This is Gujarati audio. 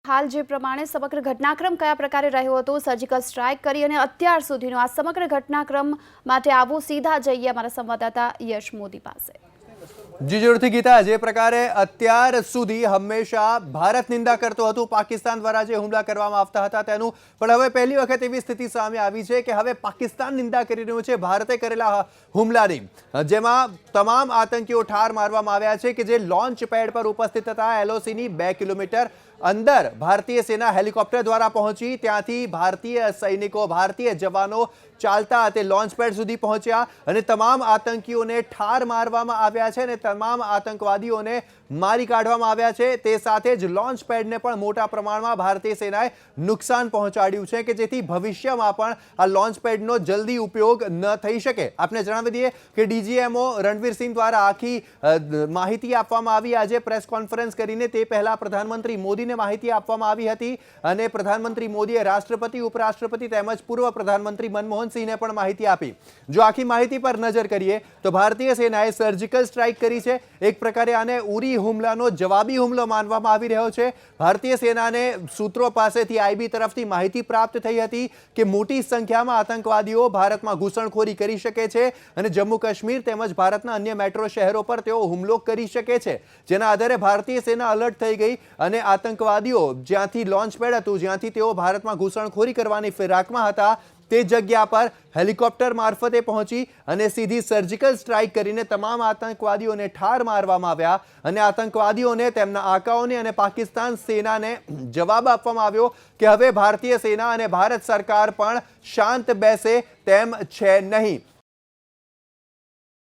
હાલ જે પ્રમાણે સમગ્ર ઘટનાક્રમ કયા પ્રકારે રહ્યો હતો, સર્જિકલ સ્ટ્રાઇક કરી અને અત્યાર સુધીનો આ સમગ્ર ઘટનાક્રમ માટે આવો સીધા જઈએ અમારા સંવાદદાતા યશ મોદી પાસે। જી જરૂરથી ગીતા, જે પ્રકારે અત્યાર સુધી હંમેશા ભારત નિંદા કરતો હતો પાકિસ્તાન દ્વારા જે હુમલા કરવામાં આવતા હતા તેનું, પણ હવે પહેલી વખત એવી સ્થિતિ સામે આવી છે કે હવે પાકિસ્તાન નિંદા કરી રહ્યું છે ભારતે કરેલા હુમલાની, જેમાં તમામ આતંકીઓ ઠાર મારવામાં આવ્યા છે કે જે લોન્ચ પેડ પર ઉપસ્થિત હતા। એલઓસીની 2 કિલોમીટર અંદર ભારતીય સેના હેલિકોપ્ટર દ્વારા પહોંચી, ત્યાંથી ભારતીય સૈનિકો, ભારતીય જવાનો ચાલતા તે લોન્ચ પેડ સુધી પહોંચ્યા અને તમામ આતંકીઓને ઠાર મારવામાં આવ્યા છે અને તમામ આતંકવાદીઓને મારી કાઢવામાં આવ્યા છે। તે સાથે જ લોન્ચ પેડને પણ મોટા પ્રમાણમાં ભારતીય સેનાએ નુકસાન પહોંચાડ્યું છે કે જેથી ભવિષ્યમાં પણ આ લોન્ચ પેડનો જલ્દી ઉપયોગ ન થઈ શકે। આપને જણાવી દઈએ કે ડીજીએમઓ રણવીર સિંહ દ્વારા આખી માહિતી આપવામાં આવી આજે પ્રેસ કોન્ફરન્સ કરીને। તે પહેલા પ્રધાનમંત્રી મોદીને માહિતી આપવામાં આવી હતી અને પ્રધાનમંત્રી મોદીએ રાષ્ટ્રપતિ, ઉપરાષ્ટ્રપતિ તેમજ પૂર્વ પ્રધાનમંત્રી મનમોહન સિંહને પણ માહિતી આપી। જો આખી માહિતી પર નજર કરીએ તો ભારતીય સેનાએ સર્જિકલ સ્ટ્રાઇક કરી છે। એક પ્રકારે આને ઉરી હુમલાનો જવાબી હુમલો માનવામાં આવી રહ્યો છે। ભારતીય સેનાને સૂત્રો પાસેથી આઈબી તરફથી માહિતી પ્રાપ્ત થઈ હતી કે મોટી સંખ્યામાં આતંકવાદીઓ ભારતમાં ઘૂસણખોરી કરી શકે છે અને જમ્મુ કાશ્મીર તેમજ ભારતના અન્ય મેટ્રો શહેરો પર તેઓ હુમલો કરી શકે છે, જેના આધારે ભારતીય સેના અલર્ટ થઈ ગઈ અને આતંકવાદીઓ જ્યાંથી લોન્ચ પેડ હતું, જ્યાંથી તેઓ ભારતમાં ઘૂસણખોરી કરવાની ફિરાકમાં હતા, તે જગ્યા પર હેલિકોપ્ટર મારફતે પહોંચી અને સીધી સર્જિકલ સ્ટ્રાઇક કરીને તમામ આતંકવાદીઓને ઠાર મારવામાં આવ્યા અને આતંકવાદીઓને તેમના આકાઓને અને પાકિસ્તાન સેનાને જવાબ આપવામાં આવ્યો કે હવે ભારતીય સેના અને ભારત સરકાર પણ શાંત બેસે તેમ છે નહીં।